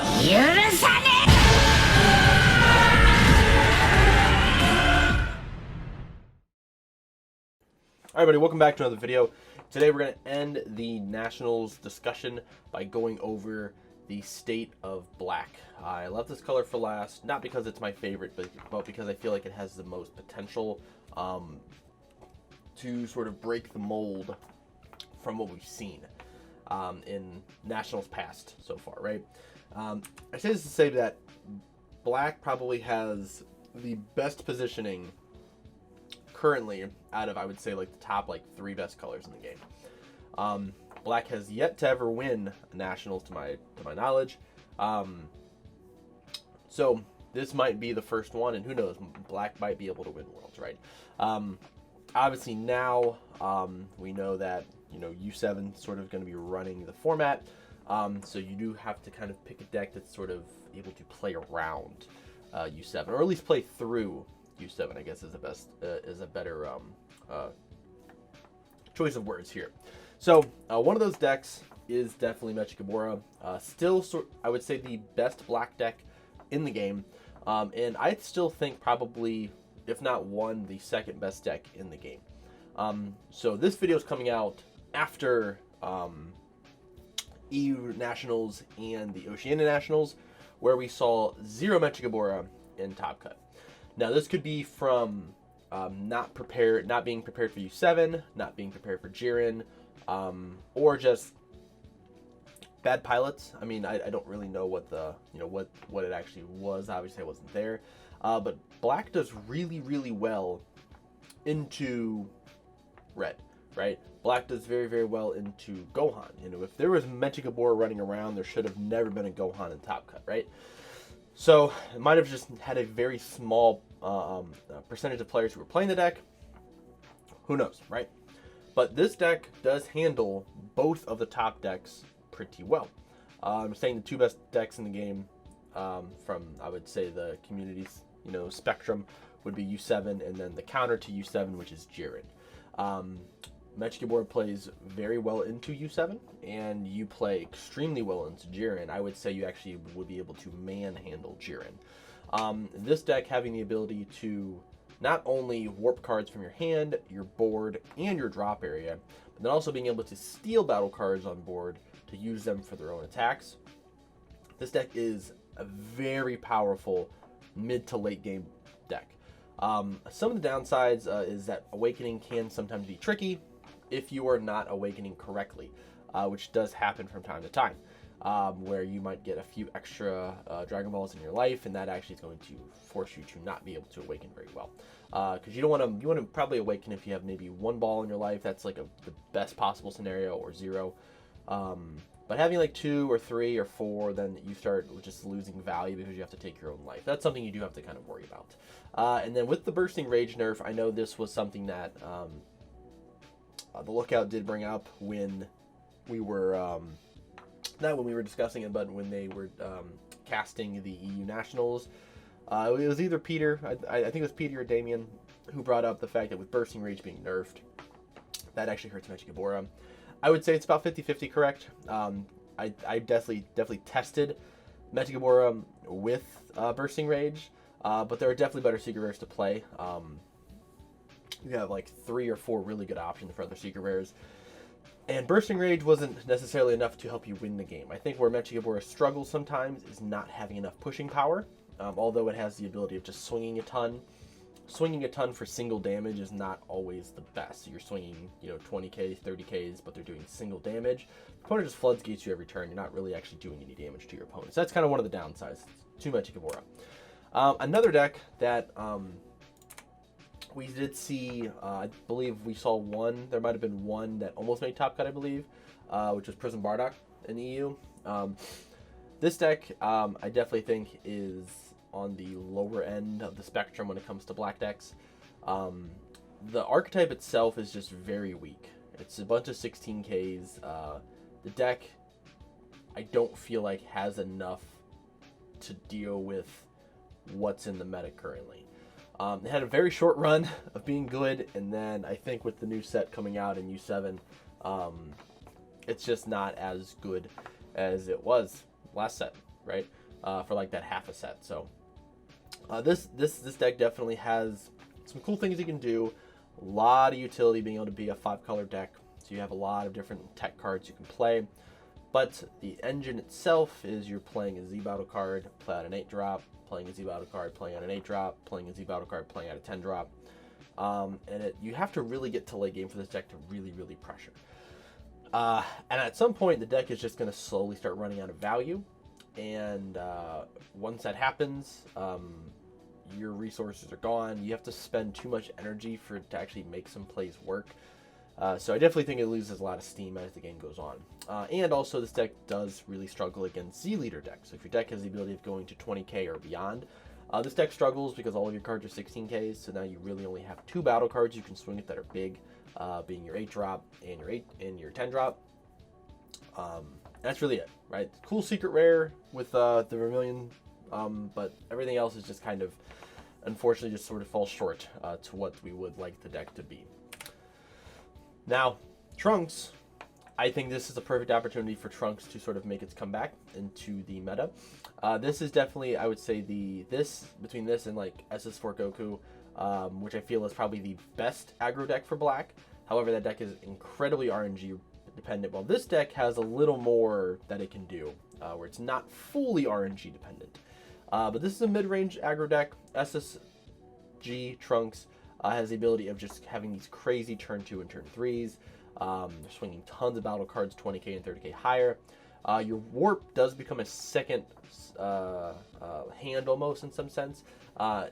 Alright everybody, welcome back to another video. Today we're going to end the Nationals discussion by going over the state of black. I left this color for last, not because it's my favorite, but because I feel like it has the most potential to sort of break the mold from what we've seen in Nationals past so far, right? I say this to say that black probably has the best positioning currently out of, I would say, like the top like 3 best colors in the game. Black has yet to ever win Nationals to my knowledge, so this might be the first one, and who knows, black might be able to win Worlds, right? Obviously now we know that, you know, U7 sort of going to be running the format, so you do have to kind of pick a deck that's sort of able to play around U7, or at least play through U7, I guess, is a better choice of words here. So one of those decks is definitely Magora. Still, I would say the best black deck in the game, and I still think probably, if not one, the second best deck in the game. So this video is coming out after EU Nationals and the Oceania Nationals, where we saw 0 Magora in Top Cut. Now this could be from not being prepared for U7, not being prepared for Jiren, or just bad pilots. I mean, I don't really know what the, you know, what it actually was. Obviously I wasn't there, but black does really, really well into red, right? Black does very, very well into Gohan. You know, if there was Magora running around, there should have never been a Gohan in Top Cut, right? So it might have just had a very small percentage of players who were playing the deck. Who knows, right? But this deck does handle both of the top decks pretty well. I'm saying the 2 best decks in the game, from, I would say, the community's, you know, spectrum, would be U7, and then the counter to U7, which is Jiren. Magora plays very well into U7, and you play extremely well into Jiren. I would say you actually would be able to manhandle Jiren. This deck having the ability to not only warp cards from your hand, your board, and your drop area, but then also being able to steal battle cards on board to use them for their own attacks. This deck is a very powerful mid to late game deck. Some of the downsides is that Awakening can sometimes be tricky if you are not awakening correctly, which does happen from time to time, where you might get a few extra Dragon Balls in your life, and that actually is going to force you to not be able to awaken very well. Because you want to probably awaken if you have maybe 1 ball in your life. That's like the best possible scenario, or 0. But having like 2 or 3 or 4, then you start just losing value because you have to take your own life. That's something you do have to kind of worry about. And then with the Bursting Rage nerf, I know this was something that the Lookout did bring up when we were, not when we were discussing it, but when they were casting the EU Nationals. It was either Peter, I think it was Peter or Damien, who brought up the fact that with Bursting Rage being nerfed, that actually hurts Magora. I would say it's about 50-50 correct. I definitely tested Magora with Bursting Rage, but there are definitely better secret rares to play. You have like 3 or 4 really good options for other secret rares, and Bursting Rage wasn't necessarily enough to help you win the game. I think where Magora struggles sometimes is not having enough pushing power, although it has the ability of just swinging a ton. Swinging a ton for single damage is not always the best. So you're swinging, you know, 20Ks, 30Ks, but they're doing single damage. The opponent just floodgates you every turn. You're not really actually doing any damage to your opponent. So that's kind of one of the downsides to Magora. Another deck that we did see, I believe we saw one. There might have been one that almost made Top Cut, I believe, which was Prism Bardock in EU. This deck, I definitely think is on the lower end of the spectrum when it comes to black decks. The archetype itself is just very weak. It's a bunch of 16Ks. The deck, I don't feel like has enough to deal with what's in the meta currently. It had a very short run of being good, and then I think with the new set coming out in U7, it's just not as good as it was last set, right? For like that half a set. So this deck definitely has some cool things you can do. A lot of utility being able to be a 5-color deck. So you have a lot of different tech cards you can play. But the engine itself is you're playing a Z-Battle card, play out an 8-drop, playing a Z-Battle card, playing out an 8-drop, playing a Z-Battle card, playing out a 10-drop. You have to really get to late game for this deck to really, really pressure. And at some point, the deck is just going to slowly start running out of value. And once that happens, your resources are gone. You have to spend too much energy for it to actually make some plays work. So I definitely think it loses a lot of steam as the game goes on. And also, this deck does really struggle against Z-Leader decks. So if your deck has the ability of going to 20k or beyond, this deck struggles because all of your cards are 16Ks, so now you really only have 2 battle cards you can swing it that are big, being your 8-drop and your 10-drop. That's really it, right? Cool secret rare with the Vermilion, but everything else is just kind of, unfortunately, just sort of falls short to what we would like the deck to be. Now, Trunks, I think this is a perfect opportunity for Trunks to sort of make its comeback into the meta. This is definitely, I would say, between this and like SS4 Goku, which I feel is probably the best aggro deck for Black. However, that deck is incredibly RNG dependent, while this deck has a little more that it can do, where it's not fully RNG dependent. But this is a mid-range aggro deck. SSG Trunks has the ability of just having these crazy turn 2 and turn 3s. They're swinging tons of battle cards, 20k and 30k higher. Your warp does become a second hand almost in some sense.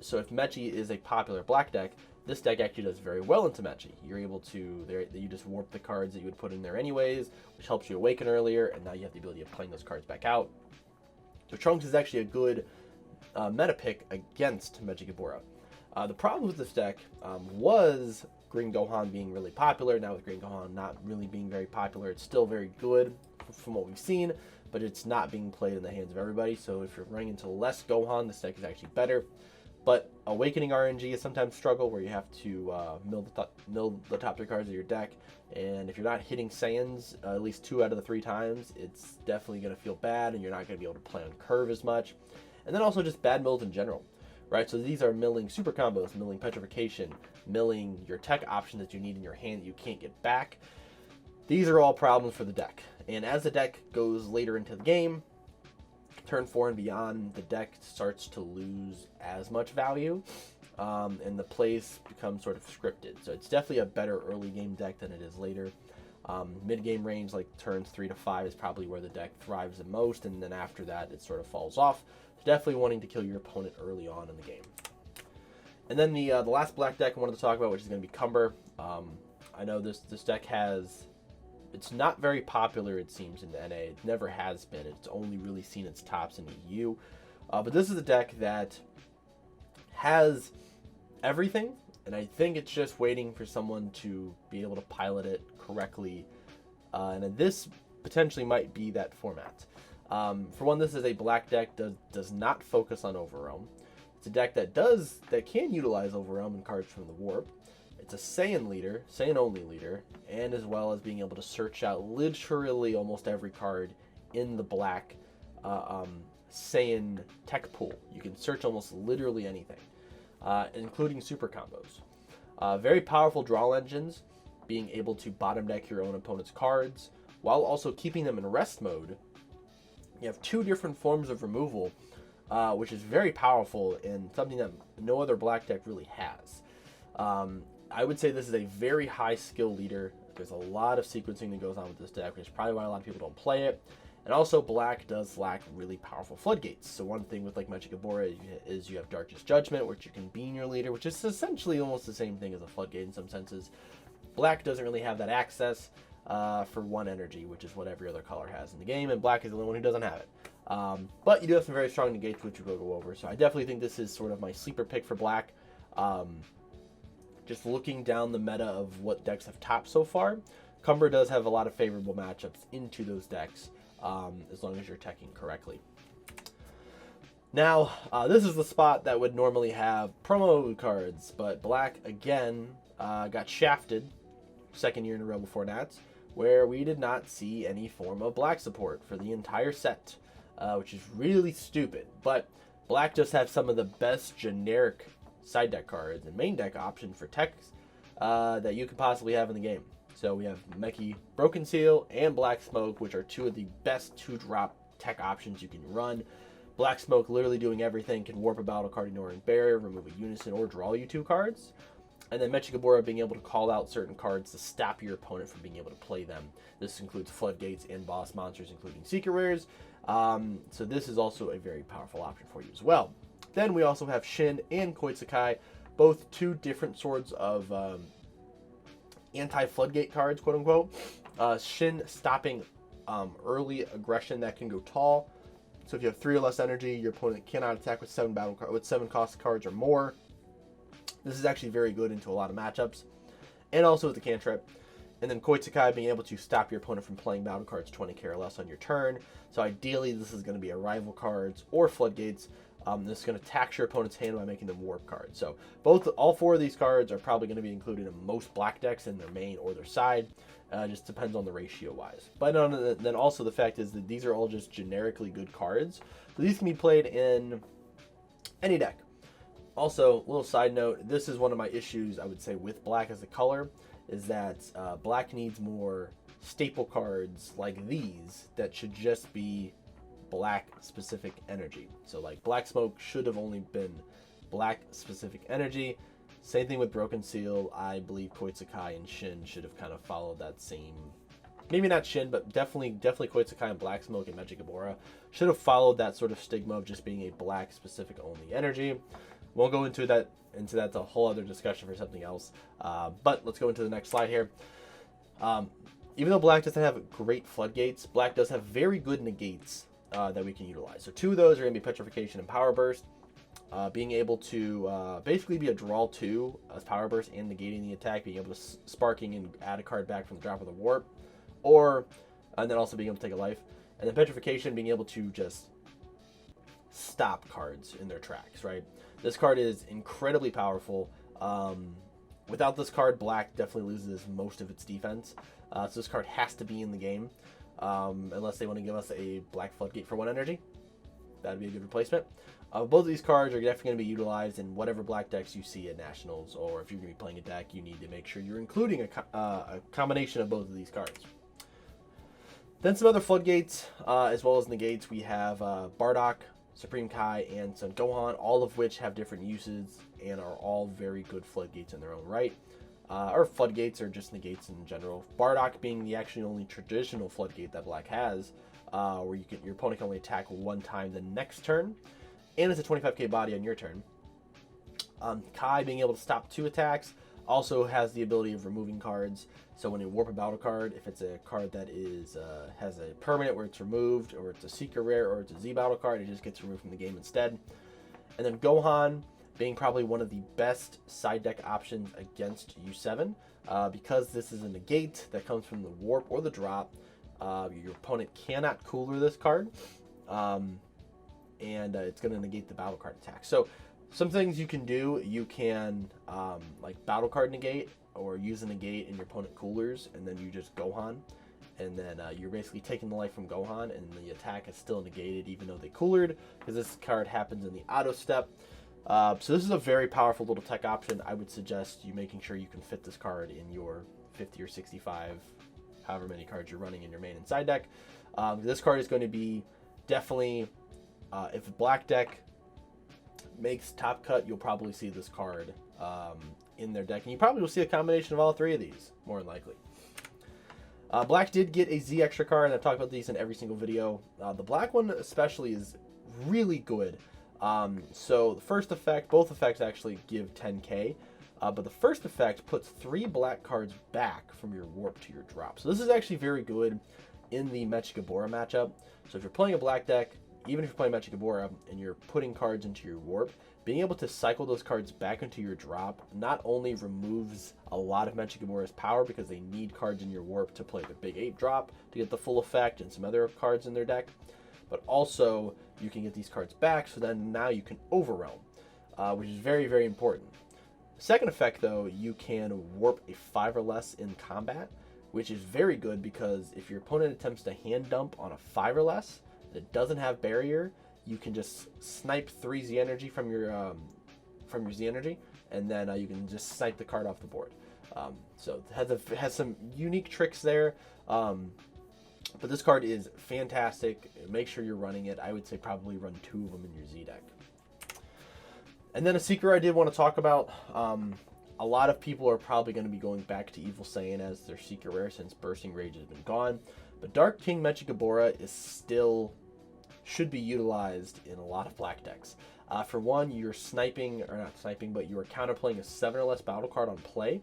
So if Mechi is a popular black deck, this deck actually does very well into Mechi. You're able to, you just warp the cards that you would put in there anyways, which helps you awaken earlier, and now you have the ability of playing those cards back out. So Trunks is actually a good meta pick against Magora. The problem with this deck was Green Gohan being really popular. Now with Green Gohan not really being very popular, it's still very good from what we've seen, but it's not being played in the hands of everybody. So if you're running into less Gohan, this deck is actually better. But Awakening RNG is sometimes a struggle, where you have to mill the top 3 cards of your deck, and if you're not hitting Saiyans at least 2 out of the 3 times, it's definitely going to feel bad, and you're not going to be able to play on curve as much. And then also just bad mills in general, right? So these are milling super combos, milling petrification, milling your tech option that you need in your hand that you can't get back. These are all problems for the deck. And as the deck goes later into the game, turn 4 and beyond, the deck starts to lose as much value, and the plays become sort of scripted. So it's definitely a better early game deck than it is later. Mid-game range, like turns 3 to 5, is probably where the deck thrives the most, and then after that, it sort of falls off. So definitely wanting to kill your opponent early on in the game. And then the last black deck I wanted to talk about, which is going to be Cumber. I know this deck has... It's not very popular, it seems, in the NA. It never has been. It's only really seen its tops in EU. But this is a deck that has everything, and I think it's just waiting for someone to be able to pilot it correctly. And this potentially might be that format. For one, this is a black deck that does not focus on Overwhelm. It's a deck that can utilize Overwhelm and cards from the Warp. It's a Saiyan leader, Saiyan only leader, and as well as being able to search out literally almost every card in the black Saiyan tech pool. You can search almost literally anything, including super combos. Very powerful draw engines, being able to bottom deck your own opponent's cards while also keeping them in rest mode. You have 2 different forms of removal, which is very powerful and something that no other black deck really has. I would say this is a very high skill leader. There's a lot of sequencing that goes on with this deck, which is probably why a lot of people don't play it. And also, black does lack really powerful floodgates. So one thing with like Magora is you have Darkest Judgment, which you can beam your leader, which is essentially almost the same thing as a floodgate in some senses. Black doesn't really have that access for 1 energy, which is what every other color has in the game, and black is the only one who doesn't have it. But you do have some very strong negates, which we'll go over. So I definitely think this is sort of my sleeper pick for black. Just looking down the meta of what decks have topped so far, Cumber does have a lot of favorable matchups into those decks, as long as you're teching correctly. Now, this is the spot that would normally have promo cards, but black, again, got shafted 2nd year in a row before Nats, where we did not see any form of black support for the entire set. which is really stupid. But black just have some of the best generic side deck cards and main deck option for techs that you could possibly have in the game. So we have Meki, Broken Seal, and Black Smoke, which are two of the best 2-drop tech options you can run. Black Smoke literally doing everything, can warp a battle card, ignore and barrier, remove a unison, or draw you 2 cards. And then Magora being able to call out certain cards to stop your opponent from being able to play them. This includes floodgates and boss monsters, including secret rares. So this is also a very powerful option for you as well. Then we also have Shin and Koitsukai, both 2 different sorts of anti-floodgate cards, quote unquote. Shin stopping early aggression that can go tall. So if you have 3 or less energy, your opponent cannot attack with 7 cost cards or more. This is actually very good into a lot of matchups, and also with the cantrip. And then Koitsukai being able to stop your opponent from playing battle cards 20k or less on your turn. So ideally, this is going to be arrival cards or floodgates. This is going to tax your opponent's hand by making them warp cards. So all 4 of these cards are probably going to be included in most black decks in their main or their side. Just depends on the ratio wise. But then also the fact is that these are all just generically good cards. So these can be played in any deck. Also, little side note, this is one of my issues, I would say, with black as a color, is that black needs more staple cards like these that should just be black specific energy. So like Black Smoke should have only been black specific energy. Same thing with Broken Seal. I believe Koitsukai and Shin should have kind of followed that same, maybe not Shin, but definitely Koitsukai and Black Smoke and Magora should have followed that sort of stigma of just being a black specific only energy. Won't go into that. That's a whole other discussion for something else. But let's go into the next slide here. Even though black doesn't have great floodgates, black does have very good negates that we can utilize. So 2 of those are going to be Petrification and Power Burst. Being able to basically be a draw 2 as Power Burst and negating the attack, being able to sparking and add a card back from the drop of the warp, and then also being able to take a life. And then Petrification being able to just stop cards in their tracks, right? This card is incredibly powerful. Without this card, black definitely loses most of its defense. So this card has to be in the game, unless they want to give us a black floodgate for 1 energy. That'd be a good replacement. Both of these cards are definitely going to be utilized in whatever black decks you see at Nationals, or if you're going to be playing a deck, you need to make sure you're including a combination of both of these cards. Then some other floodgates, as well as negates. We have Bardock, Supreme Kai, and Son Gohan, all of which have different uses and are all very good floodgates in their own right. Or floodgates, or just negates in general. Bardock being the actually only traditional floodgate that black has, where your opponent can only attack 1 time the next turn, and it's a 25k body on your turn. Kai being able to stop 2 attacks, also has the ability of removing cards. So when you warp a battle card, if it's a card that is has a permanent where it's removed, or it's a secret rare, or it's a Z battle card, it just gets removed from the game instead. And then Gohan being probably one of the best side deck options against U7, because this is a negate that comes from the warp or the drop. Your opponent cannot cooler this card, and it's going to negate the battle card attack. So some things you can do, you can like battle card negate, or use a negate and your opponent coolers, and then you just Gohan, and then you're basically taking the life from Gohan, and the attack is still negated even though they coolered, because this card happens in the auto step. So this is a very powerful little tech option. I would suggest you making sure you can fit this card in your 50 or 65, however many cards you're running in your main and side deck. This card is going to be definitely, if a black deck makes top cut, you'll probably see this card in their deck, and you probably will see a combination of all 3 of these, more than likely. Black did get a Z extra card, and I've talked about these in every single video. The black one especially is really good. So the first effect, both effects actually give 10k, but the first effect puts 3 black cards back from your warp to your drop. So this is actually very good in the Magora matchup. So if you're playing a black deck, even if you're playing Magora and you're putting cards into your warp, being able to cycle those cards back into your drop not only removes a lot of Magora's power, because they need cards in your warp to play the big 8 drop to get the full effect and some other cards in their deck, but also you can get these cards back, so then now you can overwhelm, which is very, very important. Second effect, though, you can warp a 5 or less in combat, which is very good, because if your opponent attempts to hand dump on a 5 or less, that doesn't have barrier, you can just snipe 3 Z energy from your Z energy, and then you can just snipe the card off the board. So it has some unique tricks there. But this card is fantastic. Make sure you're running it. I would say probably run 2 of them in your Z deck. And then a secret I did want to talk about. A lot of people are probably going to be going back to Evil Saiyan as their secret rare since Bursting Rage has been gone. But Dark King Magora is still should be utilized in a lot of black decks. For one, you're sniping, or not sniping, but you are counterplaying a 7 or less battle card on play.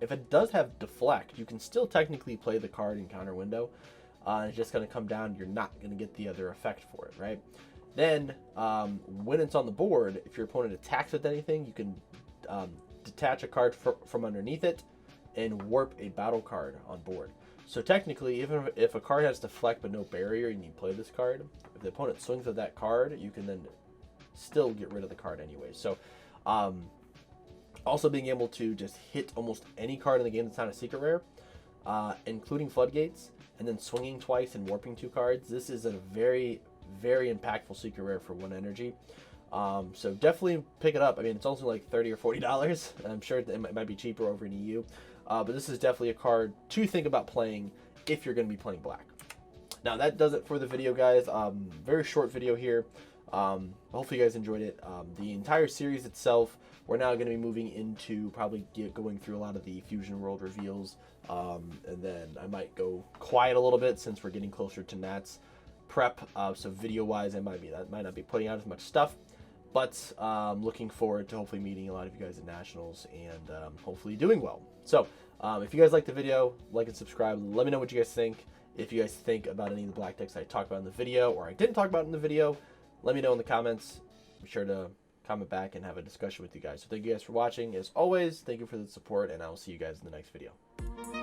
If it does have deflect, you can still technically play the card in counter window. It's just going to come down, you're not going to get the other effect for it, right? Then, when it's on the board, if your opponent attacks with anything, you can detach a card from underneath it and warp a battle card on board. So technically, even if a card has deflect but no barrier and you play this card, if the opponent swings at that card, you can then still get rid of the card anyway. So, also being able to just hit almost any card in the game that's not a secret rare, including Floodgates, and then swinging twice and warping 2 cards. This is a very, very impactful secret rare for 1 energy. So definitely pick it up. I mean, it's also like $30 or $40. I'm sure it might be cheaper over in EU. But this is definitely a card to think about playing if you're going to be playing black. Now, that does it for the video, guys. Very short video here. Hopefully you guys enjoyed it. The entire series itself, we're now going to be moving into probably going through a lot of the Fusion World reveals. And then I might go quiet a little bit since we're getting closer to Nat's prep. So video-wise, I might not be putting out as much stuff. But looking forward to hopefully meeting a lot of you guys at Nationals and hopefully doing well. So if you guys liked the video, like and subscribe. Let me know what you guys think. If you guys think about any of the black decks I talked about in the video or I didn't talk about in the video, let me know in the comments. Be sure to comment back and have a discussion with you guys. So thank you guys for watching. As always, thank you for the support, and I will see you guys in the next video.